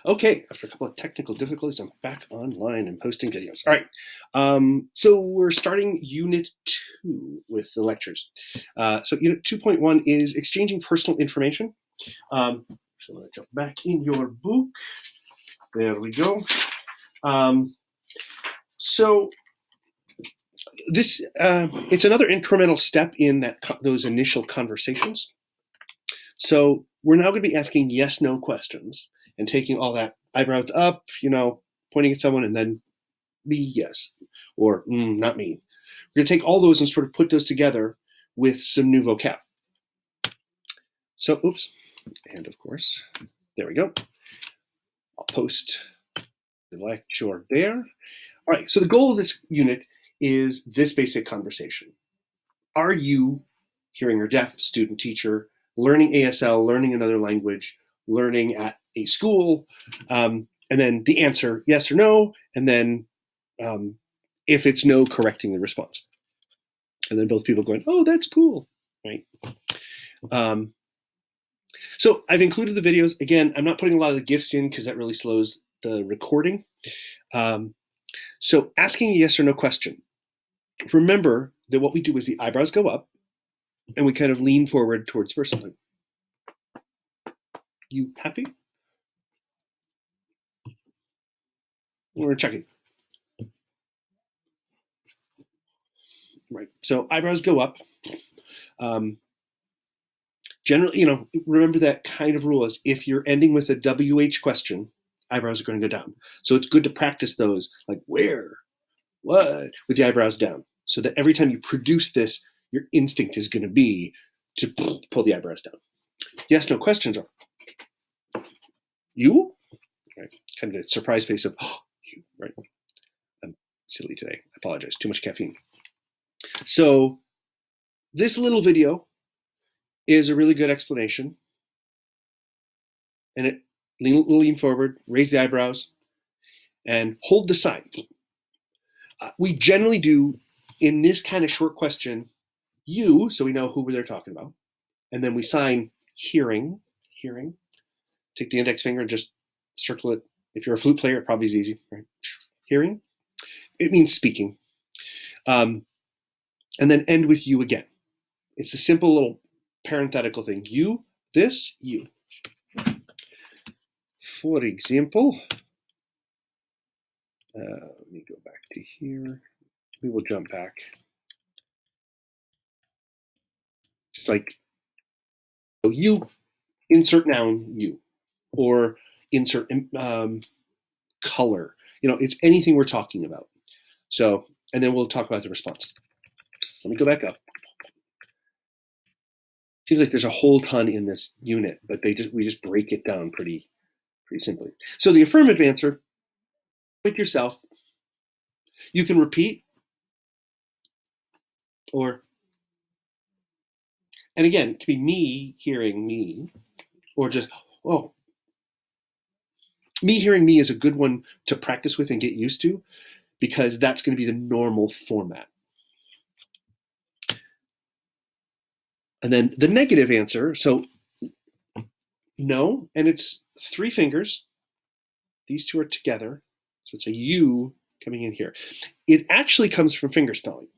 Okay, after a couple of technical difficulties, I'm back online and posting videos. All right, so we're starting Unit 2 with the lectures. So Unit 2.1 is exchanging personal information. So I'm going to jump back in your book. There we go. So this it's another incremental step in those initial conversations. So we're now going to be asking yes/no questions and taking all that eyebrows up, pointing at someone, and then me, yes, or not me. We're going to take all those and sort of put those together with some new vocab. So, oops, and of course, there we go. I'll post the lecture there. All right, so the goal of this unit is this basic conversation. Are you, hearing or deaf, student, teacher, learning ASL, learning another language, learning at a school, and then the answer, yes or no, and then if it's no, correcting the response. And then both people going, oh, that's cool, right? So I've included the videos. Again, I'm not putting a lot of the GIFs in because that really slows the recording. So asking a yes or no question. Remember that what we do is the eyebrows go up and we kind of lean forward towards the person. You happy? We're checking. Right. So eyebrows go up. Generally, remember that kind of rule is if you're ending with a WH question, eyebrows are going to go down. So it's good to practice those, like where, what, with the eyebrows down, so that every time you produce this, your instinct is going to be to pull the eyebrows down. Yes, no questions are you, right? Kind of a surprise face of you, right? I'm silly today. I apologize. Too much caffeine. So this little video is a really good explanation, and it lean forward, raise the eyebrows, and hold the sign. We generally do in this kind of short question, you, so we know who they're talking about, and then we sign hearing. Take the index finger and just circle it. If you're a flute player, it probably is easy, right? Hearing. It means speaking. And then end with you again. It's a simple little parenthetical thing. You, this, you. For example, let me go back to here. We will jump back. It's like, so you, insert noun, you, or insert color. It's anything we're talking about. So, and then we'll talk about the responses. Let me go back up. Seems like there's a whole ton in this unit, but we just break it down pretty simply. So the affirmative answer, point yourself. You can repeat, and again, it can be me hearing me, or just, oh, me hearing me is a good one to practice with and get used to, because that's going to be the normal format. And then the negative answer, so no, and it's 3 fingers. These two are together. So it's a U coming in here. It actually comes from fingerspelling.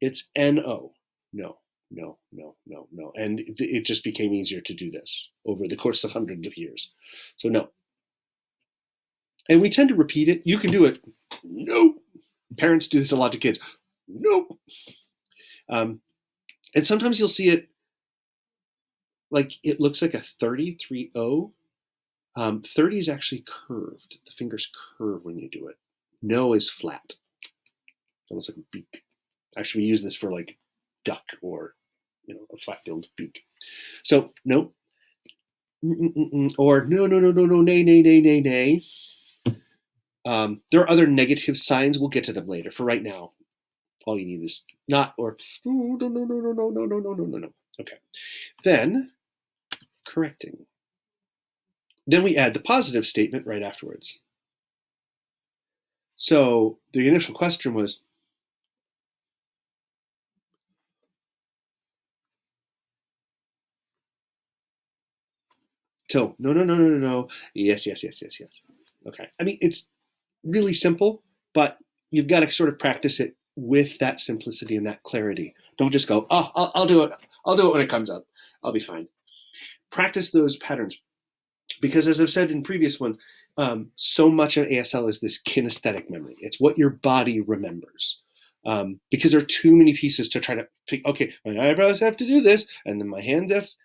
It's N-O. No, no, no, no, no. And it just became easier to do this over the course of hundreds of years. So no. And we tend to repeat it. You can do it. No. Parents do this a lot to kids. No. And sometimes you'll see it like it looks like a 30, 3-0. 30 is actually curved. The fingers curve when you do it. No is flat. Almost like a beak. Actually, we use this for like duck or a flat-billed beak. So no, or no, nay. There are other negative signs. We'll get to them later. For right now, all you need is not or no. Okay. Then correcting. Then we add the positive statement right afterwards. So the initial question was, So no. Yes. Okay. I mean, it's really simple, but you've got to sort of practice it with that simplicity and that clarity. Don't just go, oh, I'll do it. I'll do it when it comes up. I'll be fine. Practice those patterns. Because as I've said in previous ones, so much of ASL is this kinesthetic memory. It's what your body remembers. Because there are too many pieces to try to pick. Okay, my eyebrows have to do this, and then my hand has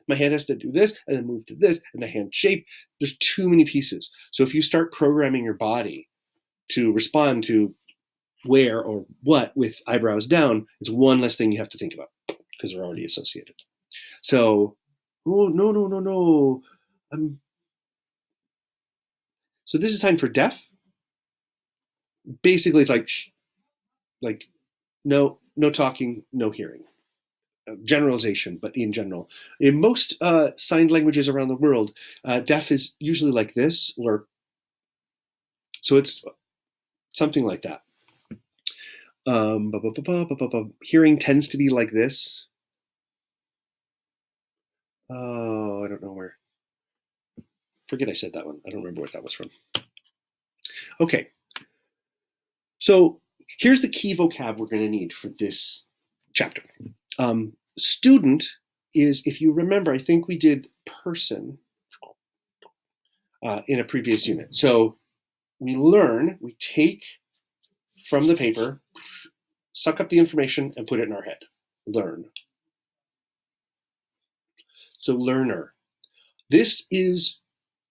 to do this, and then move to this, and the hand shape. There's too many pieces. So if you start programming your body to respond to where or what with eyebrows down, it's one less thing you have to think about because they're already associated. So, oh no. So this is time for deaf. Basically, it's like no talking, no hearing. Generalization, but in general, in most signed languages around the world, deaf is usually like this, or so it's something like that. Hearing tends to be like this. Oh, I don't know where. Forget I said that one. I don't remember what that was from. Okay. So here's the key vocab we're going to need for this chapter. Student is, if you remember, I think we did person in a previous unit. So we learn, we take from the paper, suck up the information, and put it in our head. Learn. So learner. This is,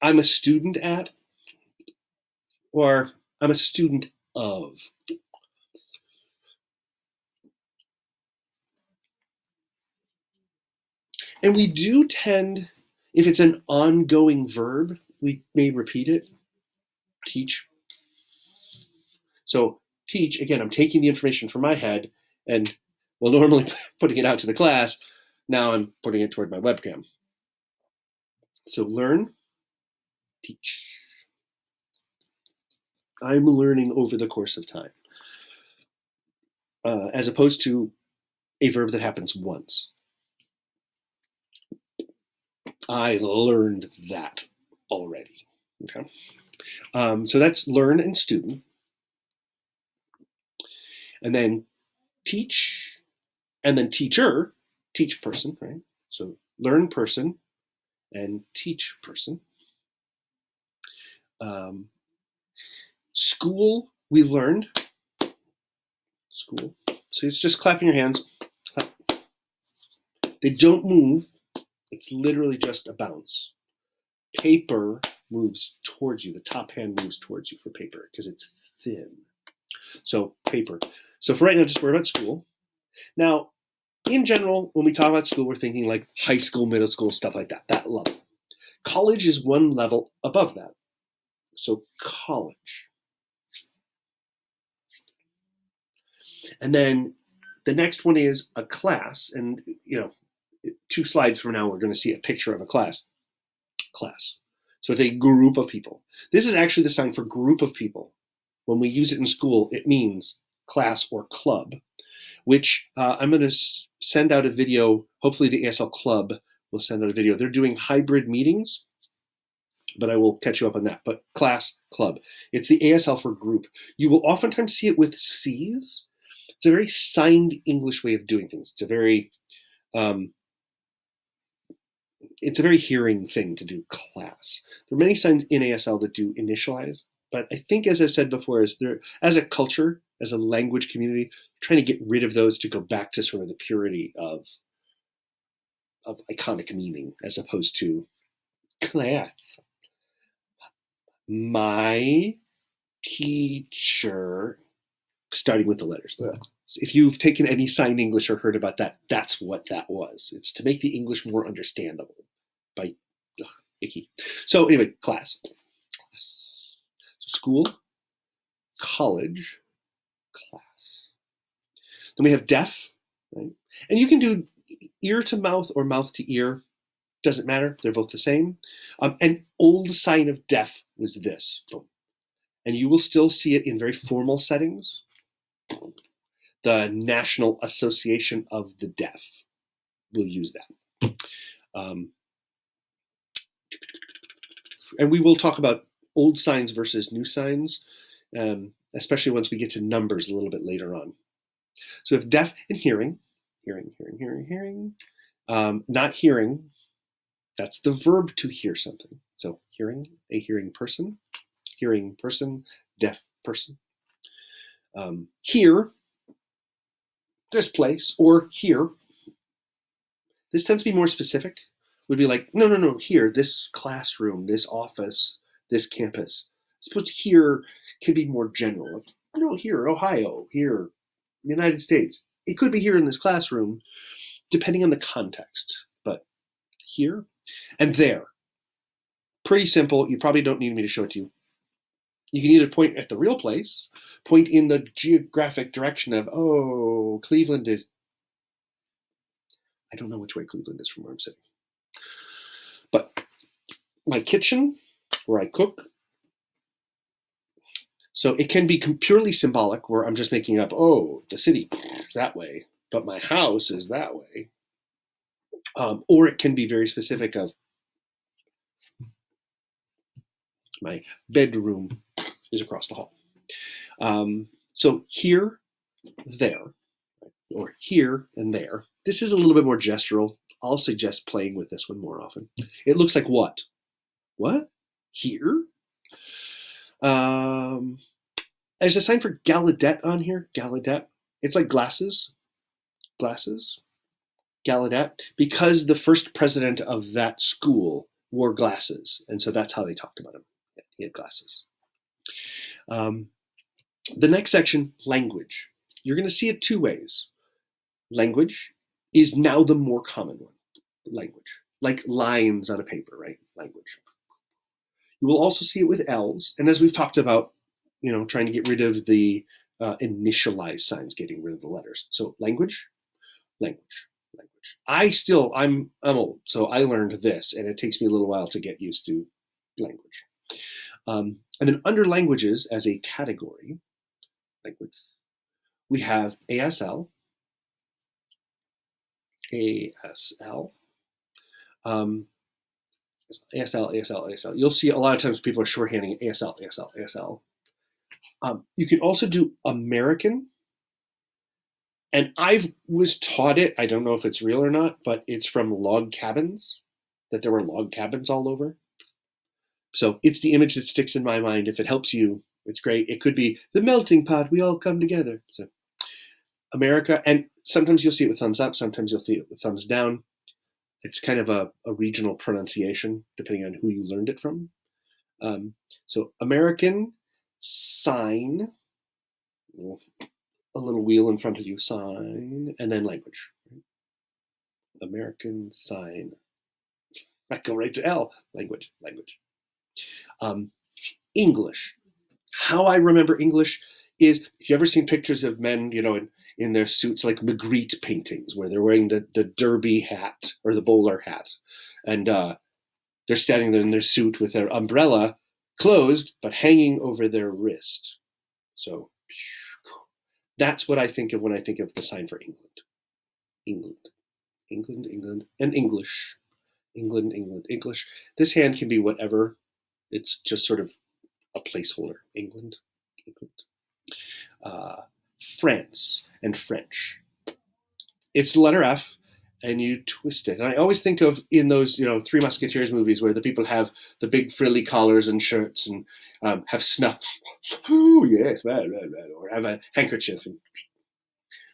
I'm a student at, or I'm a student of. And we do tend, if it's an ongoing verb, we may repeat it. Teach. So teach, again, I'm taking the information from my head and, well, normally putting it out to the class. Now I'm putting it toward my webcam. So learn, teach. I'm learning over the course of time. As opposed to a verb that happens once. I learned that already. Okay. So that's learn and student. And then teach, and then teacher, teach person, right? So learn person and teach person. School, we learned. School. So it's just clapping your hands. Clap. They don't move. It's literally just a bounce. Paper moves towards you. The top hand moves towards you for paper because it's thin. So paper. So for right now, just worry about school. Now, in general, when we talk about school, we're thinking like high school, middle school, stuff like that, that level. College is one level above that. So college. And then the next one is a class. And, 2 slides from now, we're going to see a picture of a class. Class. So it's a group of people. This is actually the sign for group of people. When we use it in school, it means class or club, which I'm going to send out a video. Hopefully the ASL Club will send out a video. They're doing hybrid meetings, but I will catch you up on that. But class, club. It's the ASL for group. You will oftentimes see it with C's. It's a very signed English way of doing things. It's a very hearing thing to do class. There are many signs in ASL that do initialize, but I think, as I've said before, as a culture, as a language community, trying to get rid of those to go back to sort of the purity of iconic meaning as opposed to class. My teacher, starting with the letters. If you've taken any signed English or heard about that, that's what that was. It's to make the English more understandable. Icky. So anyway, class. School, college, class. Then we have deaf, right? And you can do ear to mouth or mouth to ear. Doesn't matter. They're both the same. An old sign of deaf was this. And you will still see it in very formal settings. The National Association of the Deaf will use that. And we will talk about old signs versus new signs, especially once we get to numbers a little bit later on. So we have deaf and hearing. Hearing. Not hearing. That's the verb to hear something. So hearing, a hearing person, deaf person. Here, this place, or here. This tends to be more specific. Would be like, no, here, this classroom, this office, this campus. I suppose here can be more general. Like, no, here, Ohio, here, United States. It could be here in this classroom, depending on the context. But here and there. Pretty simple. You probably don't need me to show it to you. You can either point at the real place, point in the geographic direction of, oh, Cleveland is, I don't know which way Cleveland is from where I'm sitting. But my kitchen, where I cook, so it can be purely symbolic, where I'm just making up, oh, the city is that way, but my house is that way. Or it can be very specific of, my bedroom is across the hall. So here, there, or here and there. This is a little bit more gestural. I'll suggest playing with this one more often. It looks like what? What? Here? There's a sign for Gallaudet on here. Gallaudet. It's like glasses. Glasses. Gallaudet. Because the first president of that school wore glasses. And so that's how they talked about him. He had glasses. The next section, language. You're going to see it two ways. Language is now the more common one. Language. Like lines on a paper, right? Language. You will also see it with L's. And as we've talked about, trying to get rid of the initialized signs, getting rid of the letters. So language. I'm old, so I learned this, and it takes me a little while to get used to language. And then under languages as a category, language, we have ASL. ASL. ASL. You'll see a lot of times people are shorthanding ASL. You can also do American. And I was taught it, I don't know if it's real or not, but it's from log cabins, that there were log cabins all over. So it's the image that sticks in my mind. If it helps you, it's great. It could be the melting pot, we all come together. So America, and sometimes you'll see it with thumbs up, sometimes you'll see it with thumbs down. It's kind of a regional pronunciation, depending on who you learned it from. So American, sign, a little wheel in front of you, sign, and then language. American, sign. I go right to L, language. English. How I remember English is, if you've ever seen pictures of men, in their suits, like Magritte paintings, where they're wearing the derby hat or the bowler hat, and they're standing there in their suit with their umbrella closed but hanging over their wrist. So that's what I think of when I think of the sign for England. England, and English. England, English. This hand can be whatever. It's just sort of a placeholder. England. France and French. It's the letter F, and you twist it. And I always think of in those, Three Musketeers movies where the people have the big frilly collars and shirts and have snuff. Oh yes, bad, or have a handkerchief. And,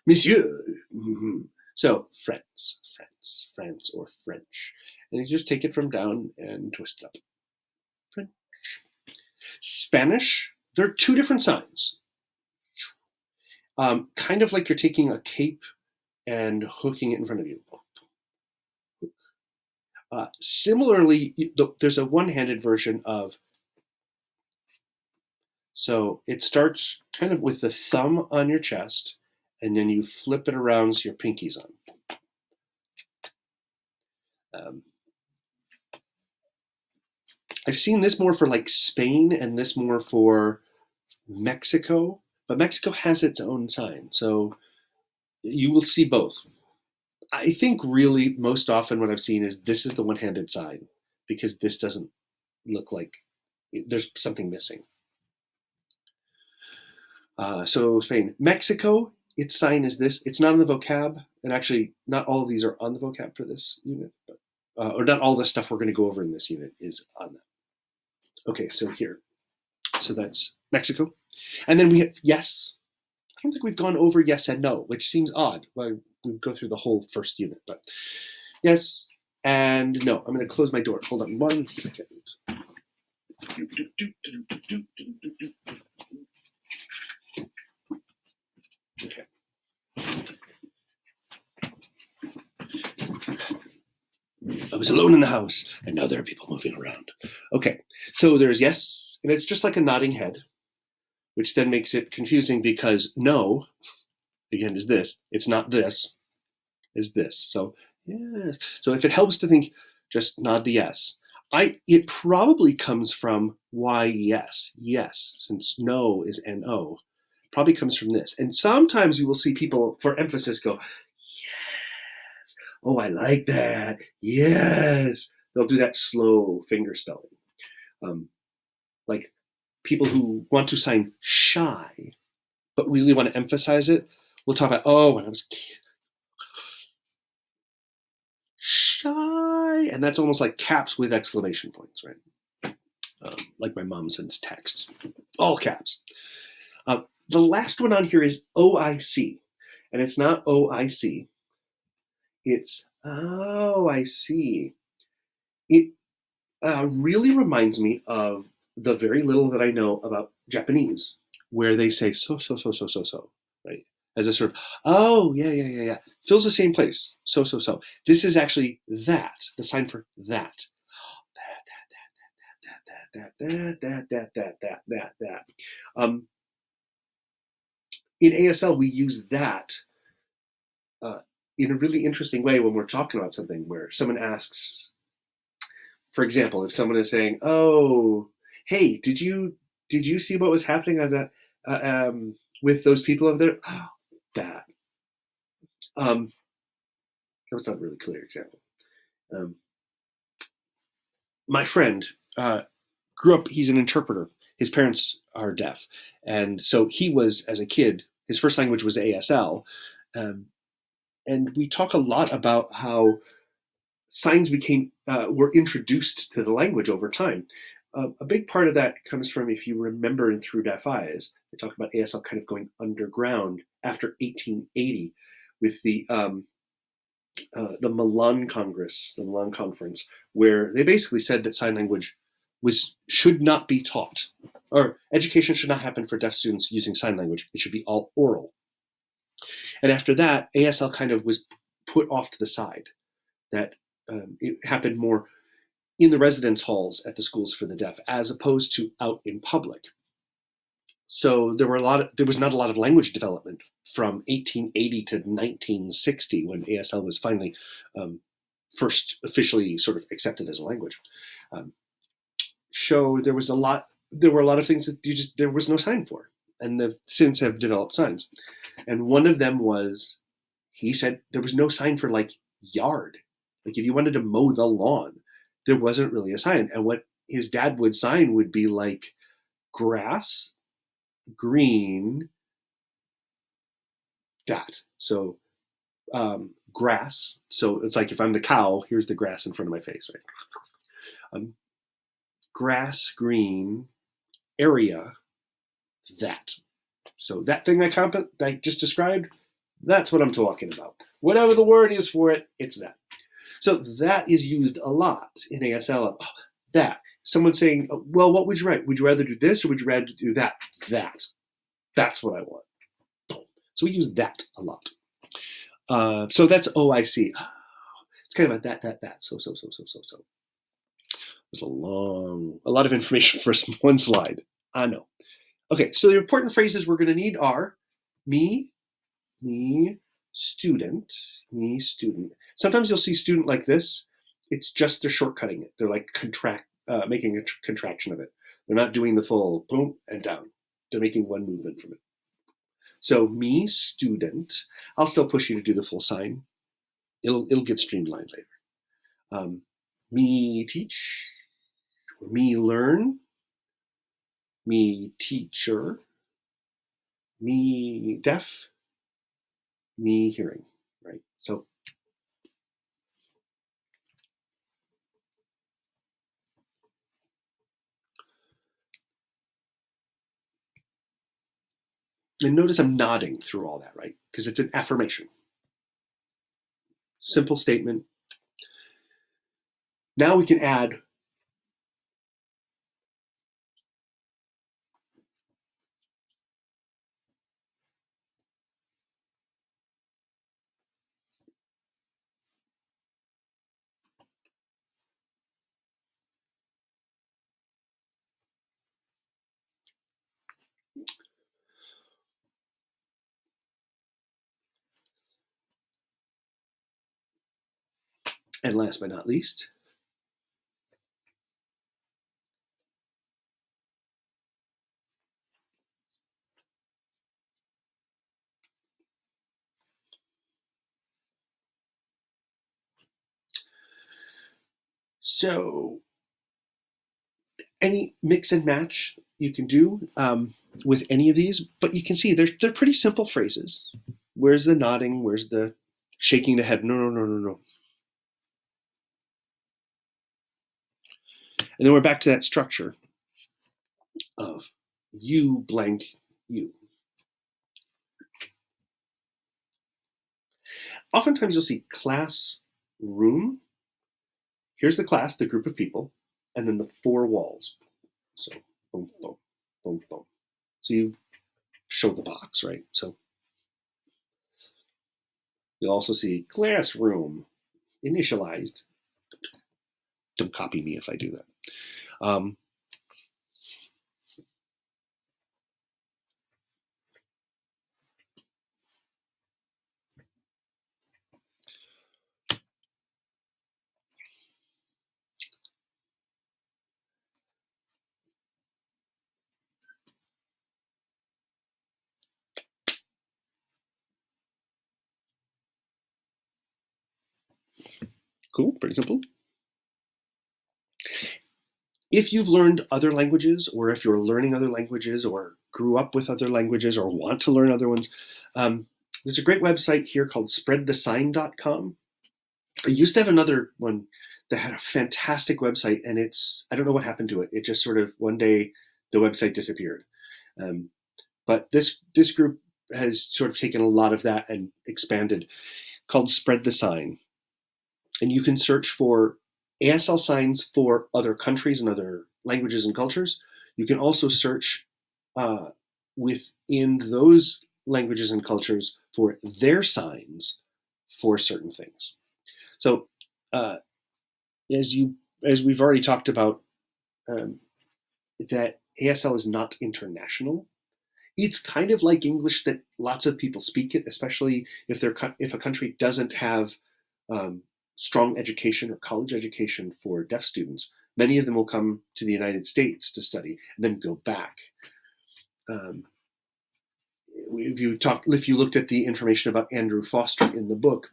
Monsieur. Mm-hmm. So France or French, and you just take it from down and twist it up. French. Spanish. There are two different signs. Kind of like you're taking a cape and hooking it in front of you. Similarly, there's a one-handed version of, so it starts kind of with the thumb on your chest, and then you flip it around so your pinky's on. I've seen this more for like Spain and this more for Mexico, but Mexico has its own sign, so you will see both. I think really most often what I've seen is this is the one-handed sign, because this doesn't look like there's something missing. So Spain. Mexico, its sign is this. It's not on the vocab, and actually not all of these are on the vocab for this unit, but, or not all the stuff we're going to go over in this unit is on that. Okay, so here. So that's Mexico. And then we have yes. I don't think we've gone over yes and no, which seems odd. Well, we go through the whole first unit, but yes and no. I'm going to close my door. Hold on 1 second. Okay. I was alone in the house, and now there are people moving around. Okay, so there's yes, and it's just like a nodding head, which then makes it confusing because no, again, is this. It's not this, is this. So, yes. So if it helps to think, just nod to yes. It probably comes from why yes, since no is no, probably comes from this. And sometimes you will see people, for emphasis, go, yes, oh, I like that, yes. They'll do that slow finger spelling. Like people who want to sign shy, but really want to emphasize it, we'll talk about, oh, when I was a kid, shy, and that's almost like caps with exclamation points, right? Like my mom sends text, all caps. The last one on here is OIC, and it's not OIC. It's oh, I see. It really reminds me of the very little that I know about Japanese, where they say so, right? As a sort of, oh, yeah. Fills the same place. So. This is actually that, the sign for that. That. In ASL, we use that in a really interesting way when we're talking about something where someone asks, for example, if someone is saying, oh, hey, did you see what was happening on that with those people over there? Oh, that. That was not a really clear example. My friend grew up, he's an interpreter. His parents are deaf. And so he was, as a kid, his first language was ASL. And we talk a lot about how signs were introduced to the language over time. A big part of that comes from, if you remember in Through Deaf Eyes, they talk about ASL kind of going underground after 1880 with the Milan Congress, the Milan Conference, where they basically said that sign language should not be taught, or education should not happen for deaf students using sign language. It should be all oral. And after that, ASL kind of was put off to the side. That it happened more in the residence halls at the schools for the deaf, as opposed to out in public. So there was not a lot of language development from 1880 to 1960 when ASL was finally first officially sort of accepted as a language. So there were a lot of things that there was no sign for, and the since have developed signs. And one of them was, he said there was no sign for like yard. Like if you wanted to mow the lawn, there wasn't really a sign. And what his dad would sign would be like grass, green, that. So grass. So it's like if I'm the cow, here's the grass in front of my face, right? Grass, green, area, that. So that thing I just described, that's what I'm talking about. Whatever the word is for it, it's that. So that is used a lot in ASL. Oh, that. Someone saying, well, what would you write? Would you rather do this or would you rather do that? That. That's what I want. So we use that a lot. So that's OIC. Oh, it's kind of a that. So. It's a lot of information for one slide. I know. Okay, so the important phrases we're going to need are me, student, me, student. Sometimes you'll see student like this. It's just they're shortcutting it. They're like making a contraction of it. They're not doing the full boom and down. They're making one movement from it. So me, student. I'll still push you to do the full sign. It'll get streamlined later. Me, teach. Me learn, me teacher, me deaf, me hearing, right? So and notice I'm nodding through all that, right? Because it's an affirmation. Simple statement. Now we can add and last but not least, so any mix and match you can do with any of these, but you can see they're pretty simple phrases. Where's the nodding? Where's the shaking the head? No, no, no, no, no. And then we're back to that structure of you blank you. Oftentimes you'll see class room. Here's the class, the group of people, and then the four walls. So boom, boom, boom, boom. So you show the box, right? So you'll also see classroom initialized. Don't copy me if I do that. Cool, pretty simple. If you've learned other languages, or if you're learning other languages, or grew up with other languages, or want to learn other ones, there's a great website here called spreadthesign.com. I used to have another one that had a fantastic website, and I don't know what happened to it. It just sort of, one day, the website disappeared. But this group has sort of taken a lot of that and expanded, called Spread the Sign. And you can search for ASL signs for other countries and other languages and cultures. You can also search within those languages and cultures for their signs for certain things. So, as we've already talked about, that ASL is not international. It's kind of like English that lots of people speak it, especially if a country doesn't have strong education or college education for deaf students. Many of them will come to the United States to study and then go back. If you looked at the information about Andrew Foster in the book,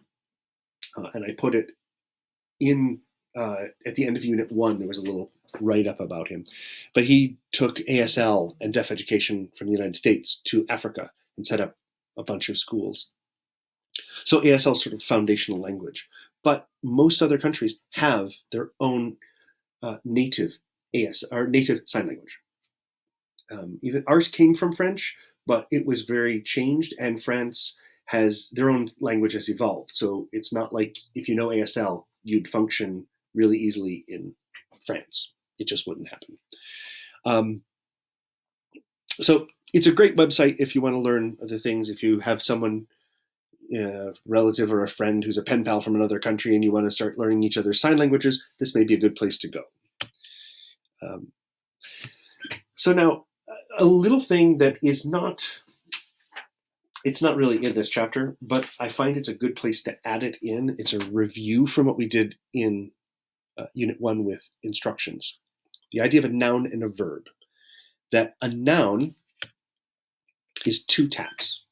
and I put it in at the end of Unit 1, there was a little write-up about him. But he took ASL and deaf education from the United States to Africa and set up a bunch of schools. So ASL is sort of foundational language. But most other countries have their own native native sign language. Even ours came from French, but it was very changed, and France has their own language has evolved. So it's not like if you know ASL, you'd function really easily in France. It just wouldn't happen. So it's a great website if you want to learn other things. If you have someone, a relative or a friend who's a pen pal from another country and you want to start learning each other's sign languages, this may be a good place to go. So now, a little thing that is it's not really in this chapter, but I find it's a good place to add it in. It's a review from what we did in Unit 1 with instructions. The idea of a noun and a verb. That a noun is 2 taps.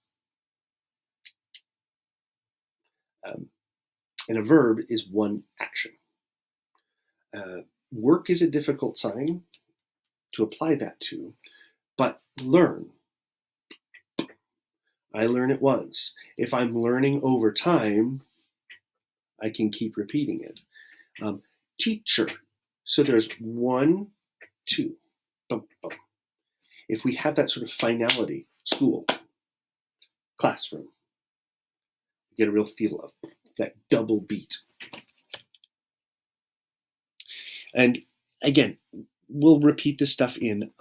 And a verb is 1 action. work is a difficult sign to apply that to, but learn. I learn it once. If I'm learning over time, I can keep repeating it. Teacher. So there's 1, 2. Boom, boom. If we have that sort of finality, school, classroom, get a real feel of that double beat. And again, we'll repeat this stuff in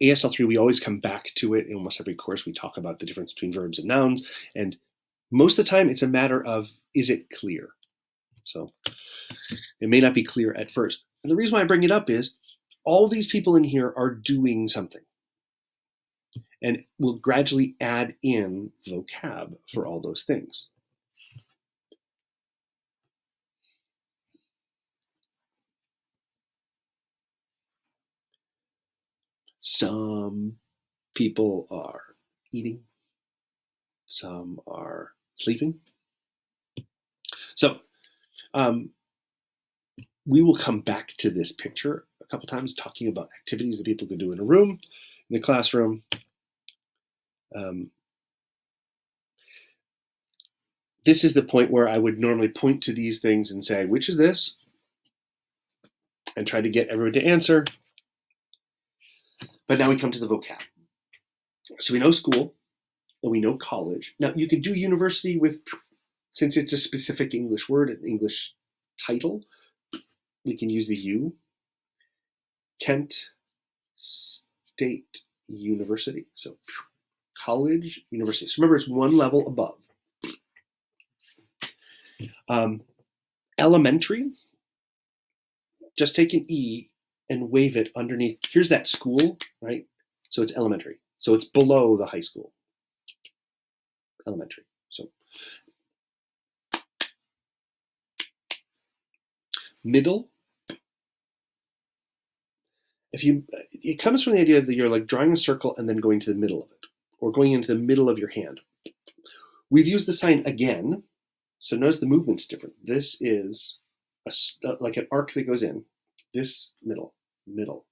ASL 3. We always come back to it in almost every course. We talk about the difference between verbs and nouns. And most of the time, it's a matter of, is it clear? So it may not be clear at first. And the reason why I bring it up is all these people in here are doing something. And we'll gradually add in vocab for all those things. Some people are eating. Some are sleeping. So we will come back to this picture a couple times, talking about activities that people can do in a room, in the classroom. This is the point where I would normally point to these things and say, which is this? And try to get everyone to answer. But now we come to the vocab. So we know school, and we know college. Now you could do university with, since it's a specific English word, an English title, we can use the U. Kent State University. So college, university. So remember, it's one level above. Elementary, just take an E and wave it underneath. Here's that school, right? So it's elementary. So it's below the high school. Elementary. So middle. It comes from the idea that you're like drawing a circle and then going to the middle of it, or going into the middle of your hand. We've used the sign again. So notice the movement's different. This is like an arc that goes in. This middle, middle,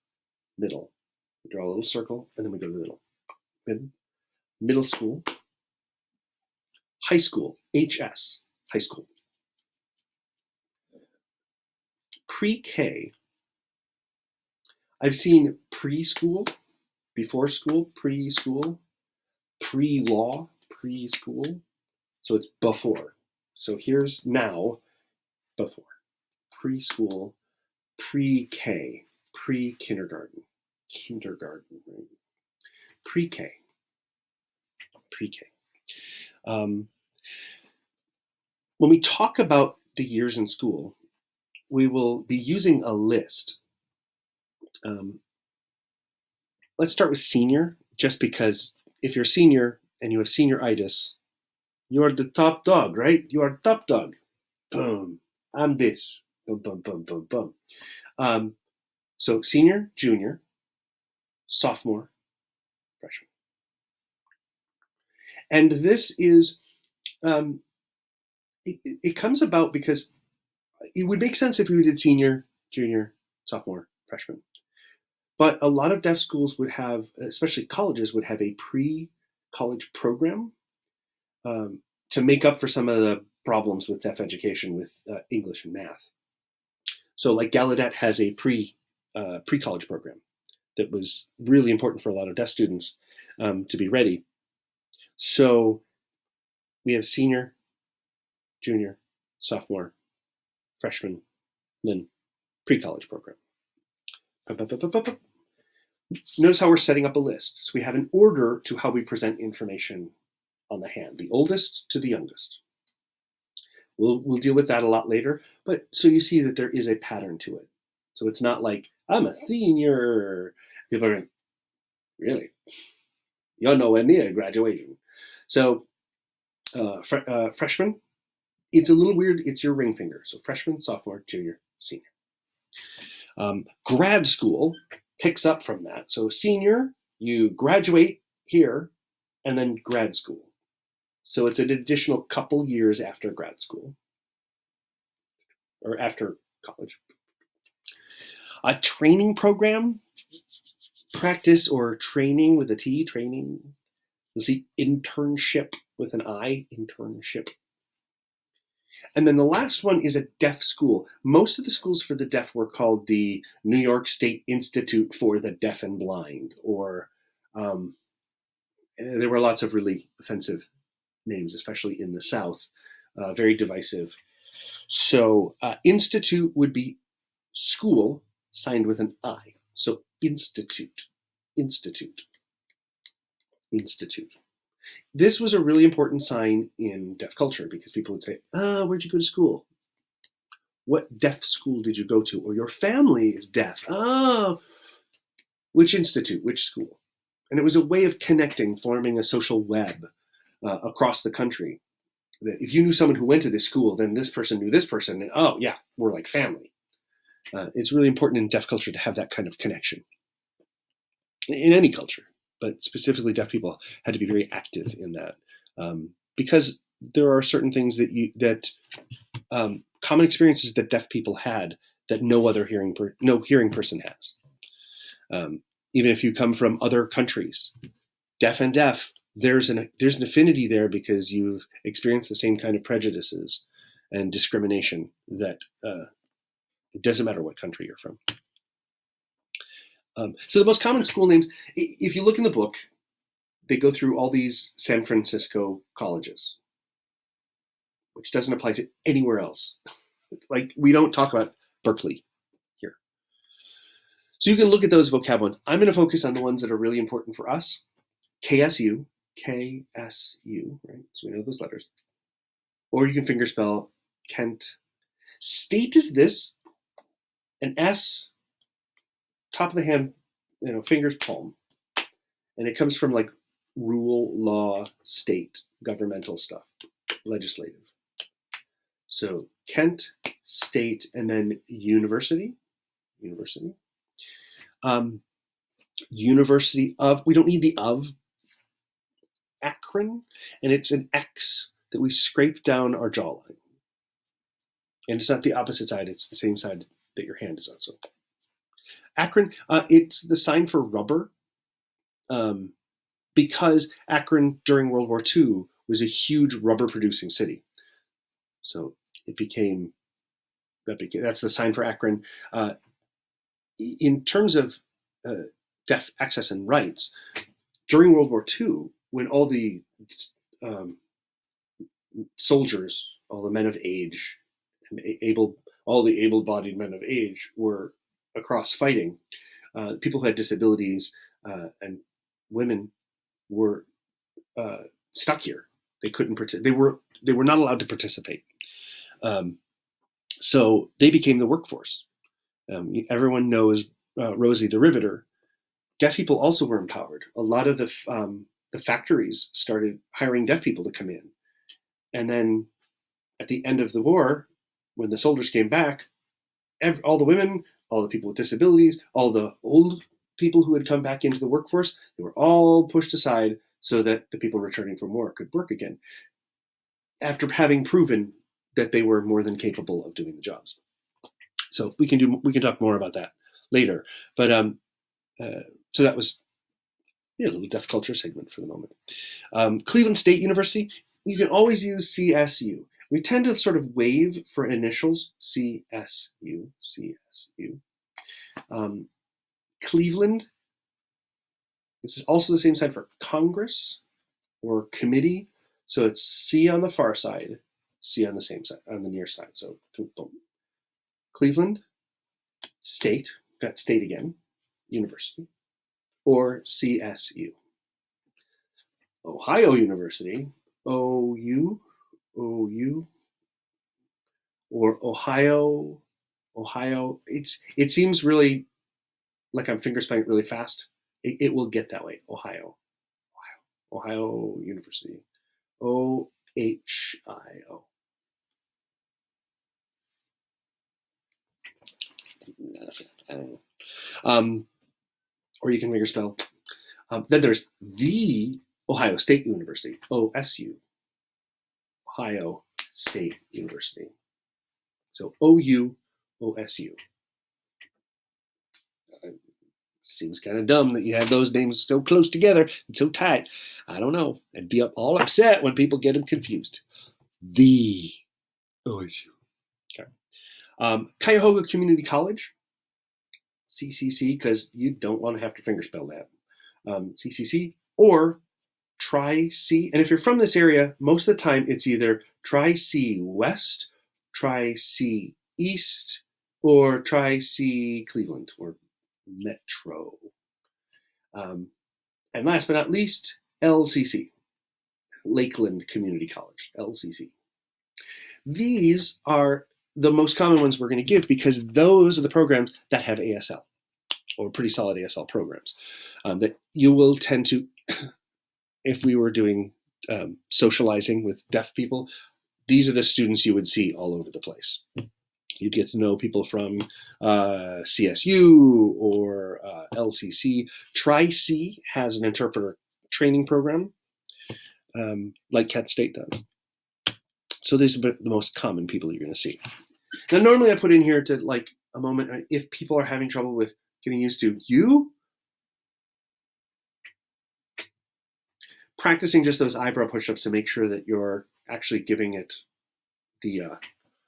middle. We draw a little circle, and then we go to the middle. Middle school. High school, HS, high school. Pre-K. I've seen preschool, before school, preschool, pre-law, preschool. So it's before. So here's now, before. Preschool, pre-K, pre-kindergarten, kindergarten, right? Pre-K, pre-K. When we talk about the years in school, we will be using a list. Let's start with senior, just because if you're senior and you have senioritis, you are the top dog, right? You are top dog. Boom. I'm this. Boom, boom, boom, boom, boom. So senior, junior, sophomore, freshman. And this is, it comes about because it would make sense if we did senior, junior, sophomore, freshman. But a lot of deaf schools would have, especially colleges, would have a pre-college program to make up for some of the problems with deaf education with English and math. So like Gallaudet has a pre-college program that was really important for a lot of deaf students to be ready. So we have senior, junior, sophomore, freshman, then pre-college program. Notice how we're setting up a list. So we have an order to how we present information on the hand, the oldest to the youngest. We'll deal with that a lot later, but so you see that there is a pattern to it. So it's not like, I'm a senior. People are going, really? You're nowhere near graduation. So freshman, it's a little weird. It's your ring finger. So freshman, sophomore, junior, senior. Grad school picks up from that. So senior, you graduate here, and then grad school. So it's an additional couple years after grad school, or after college. A training program, practice or training with a T, training. You'll see internship with an I, internship. And then the last one is a deaf school. Most of the schools for the deaf were called the New York State Institute for the Deaf and Blind, or there were lots of really offensive names, especially in the South, very divisive. So institute would be school signed with an I. So institute, institute, institute. This was a really important sign in deaf culture because people would say, where'd you go to school? What deaf school did you go to? Or your family is deaf. Oh, which institute, which school? And it was a way of connecting, forming a social web across the country. That if you knew someone who went to this school, then this person knew this person, and oh yeah, we're like family. It's really important in deaf culture to have that kind of connection. In any culture, but specifically deaf people had to be very active in that because there are certain things that common experiences that deaf people had that no other hearing person has. Even if you come from other countries, deaf and deaf, there's an affinity there because you've experienced the same kind of prejudices and discrimination that it doesn't matter what country you're from. So the most common school names, if you look in the book, they go through all these San Francisco colleges, which doesn't apply to anywhere else. Like, we don't talk about Berkeley here. So you can look at those vocab ones. I'm going to focus on the ones that are really important for us. KSU, right? So we know those letters. Or you can fingerspell Kent. State is this, an S, top of the hand, fingers palm. And it comes from like rule, law, state, governmental stuff, legislative. So Kent, state, and then university. University of, we don't need the of, Akron, and it's an X that we scrape down our jawline. And it's not the opposite side, it's the same side that your hand is on. So Akron, it's the sign for rubber, because Akron during World War II was a huge rubber producing city. So that's the sign for Akron. In terms of deaf access and rights, during World War II, when all the soldiers, all the men of age, and all the able-bodied men of age were across fighting, people who had disabilities and women were stuck here. They couldn't they were not allowed to participate. So they became the workforce. Everyone knows Rosie the Riveter. Deaf people also were empowered. A lot of the factories started hiring deaf people to come in. And then at the end of the war, when the soldiers came back, all the women, all the people with disabilities, all the old people who had come back into the workforce, they were all pushed aside so that the people returning from war could work again, after having proven that they were more than capable of doing the jobs. So we can talk more about that later. But so that was a little deaf culture segment for the moment. Cleveland State University, you can always use CSU. We tend to sort of wave for initials, CSU. Cleveland, this is also the same side for Congress or committee. So it's C on the far side, C on the same side, on the near side. So Cleveland State, got state again, University, or CSU. Ohio University, OU, or Ohio. It seems really like I'm fingerspelling it really fast. It will get that way. Ohio University, OHIO. I don't know. Or you can fingerspell. Then there's the Ohio State University, OSU, Ohio State University. So OU, OSU. Seems kind of dumb that you have those names so close together and so tight. I don't know. I'd be all upset when people get them confused. The OSU. Okay. Cuyahoga Community College, CCC, because you don't want to have to fingerspell that. CCC or Tri-C. And if you're from this area, most of the time it's either Tri-C West, Tri-C East, or Tri-C Cleveland or Metro. And last but not least, LCC, Lakeland Community College, LCC. These are the most common ones we're going to give because those are the programs that have ASL or pretty solid ASL programs that you will tend to, if we were doing socializing with deaf people, these are the students you would see all over the place. You'd get to know people from CSU or LCC. Tri-C has an interpreter training program, like Kent State does. So these are the most common people you're going to see. Now, normally I put in here to like a moment if people are having trouble with getting used to you. Practicing just those eyebrow push-ups to make sure that you're actually giving it the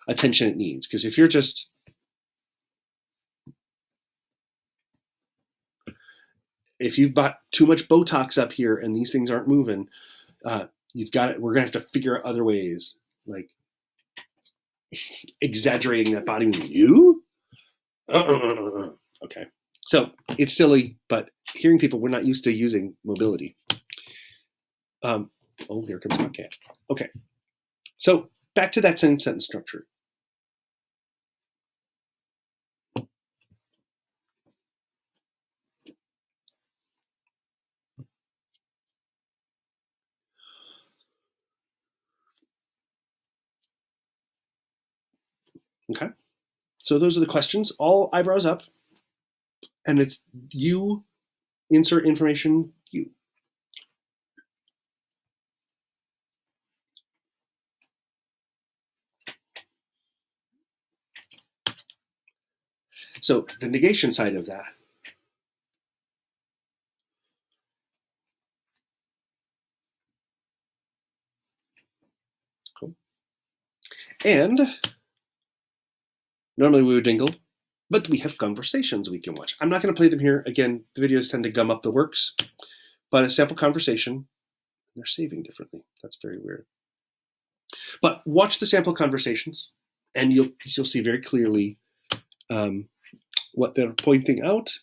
attention it needs. Because if you're just if you've got too much Botox up here and these things aren't moving, you've got it. We're gonna have to figure out other ways, like exaggerating that body movement. You? Okay. So it's silly, but hearing people, we're not used to using mobility. Oh, here comes my cat. Okay. So back to that same sentence structure. Okay. So those are the questions, all eyebrows up. And it's you, insert information, you. So the negation side of that. Cool. And normally we would dingle, but we have conversations we can watch. I'm not going to play them here. Again, the videos tend to gum up the works, but a sample conversation, they're saving differently. That's very weird. But watch the sample conversations, and you'll see very clearly what they're pointing out.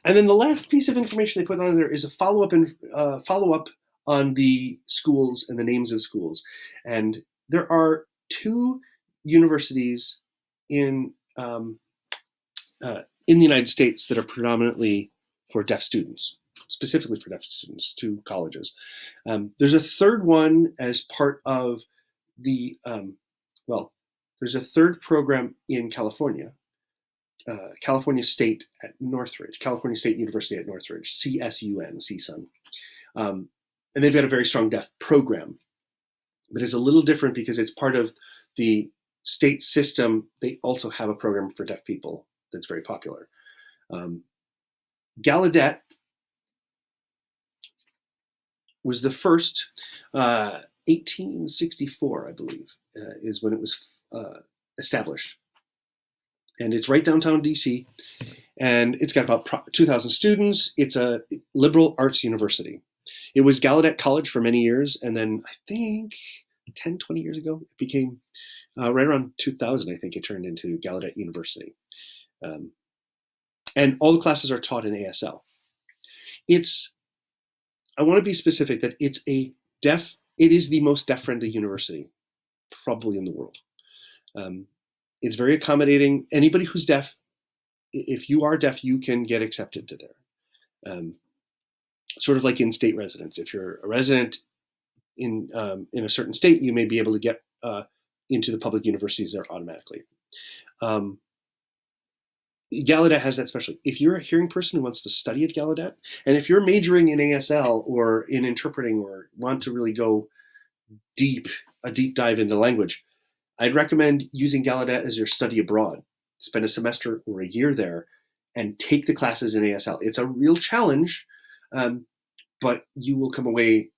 And then the last piece of information they put on there is a follow-up on the schools and the names of schools. And there are 2 universities in the United States that are predominantly for deaf students, specifically for deaf students, 2 colleges. There's a third one as part of the, there's a third program in California, California State at Northridge, California State University at Northridge, CSUN, CSUN. And they've got a very strong deaf program, but it's a little different because it's part of the state system. They also have a program for deaf people that's very popular. Gallaudet was the first, 1864, I believe, is when it was established. And it's right downtown DC, and it's got about 2,000 students. It's a liberal arts university. It was Gallaudet College for many years, and then I think 10, 20 years ago, it became, right around 2000, I think it turned into Gallaudet University. And all the classes are taught in ASL. I want to be specific that it is the most deaf-friendly university probably in the world. It's very accommodating. Anybody who's deaf, if you are deaf, you can get accepted to there. Sort of like in-state residence. If you're a resident in a certain state, you may be able to get into the public universities there automatically. Gallaudet has that specialty. If you're a hearing person who wants to study at Gallaudet, and if you're majoring in ASL or in interpreting or want to really go a deep dive into language, I'd recommend using Gallaudet as your study abroad. Spend a semester or a year there and take the classes in ASL. It's a real challenge, but you will come away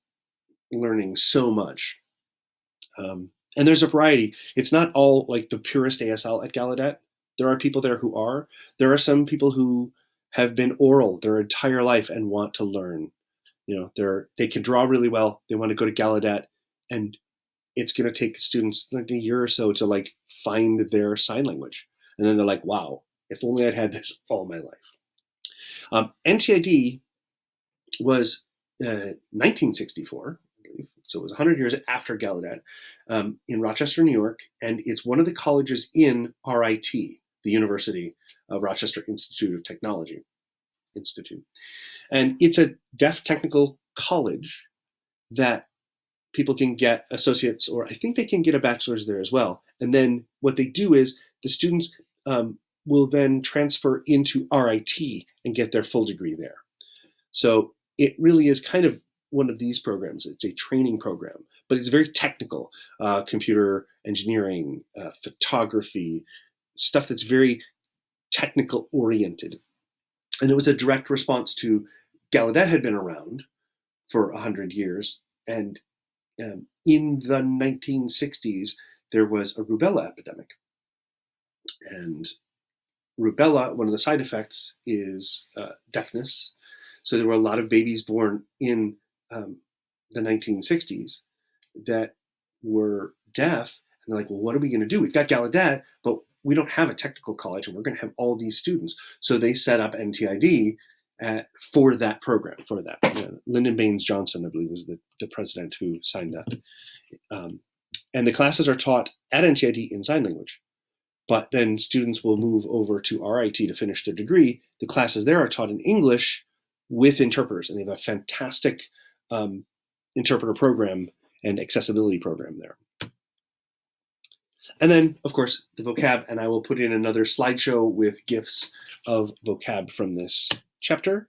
learning so much. And there's a variety. It's not all like the purest ASL at Gallaudet. There are people there who are. There are some people who have been oral their entire life and want to learn. They can draw really well. They want to go to Gallaudet, and it's going to take students like a year or so to like find their sign language. And then they're like, wow, if only I'd had this all my life. NTID was 1964, I believe. So it was 100 years after Gallaudet, in Rochester, New York. And it's one of the colleges in RIT, the University of Rochester Institute of Technology Institute. And it's a deaf technical college that people can get associates, or I think they can get a bachelor's there as well. And then what they do is the students will then transfer into RIT and get their full degree there. So it really is kind of one of these programs. It's a training program, but it's very technical, computer engineering, photography, stuff that's very technical oriented. And it was a direct response to Gallaudet had been around for 100 years. And in the 1960s, there was a rubella epidemic. And rubella, one of the side effects is deafness. So there were a lot of babies born in the 1960s that were deaf. And they're like, well, what are we going to do? We've got Gallaudet, but we don't have a technical college, and we're going to have all these students. So they set up NTID for that program, for that. Lyndon Baines Johnson, I believe, was the president who signed that. And the classes are taught at NTID in sign language. But then students will move over to RIT to finish their degree. The classes there are taught in English with interpreters, and they have a fantastic interpreter program and accessibility program there. And then, of course, the vocab, and I will put in another slideshow with GIFs of vocab from this chapter.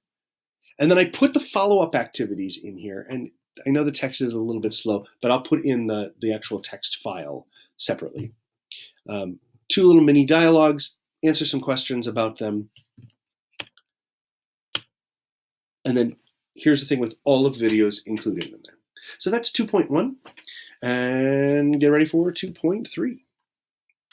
And then I put the follow-up activities in here, and I know the text is a little bit slow, but I'll put in the actual text file separately. 2 little mini dialogues, answer some questions about them. And then here's the thing with all of the videos included in there. So that's 2.1, and get ready for 2.3.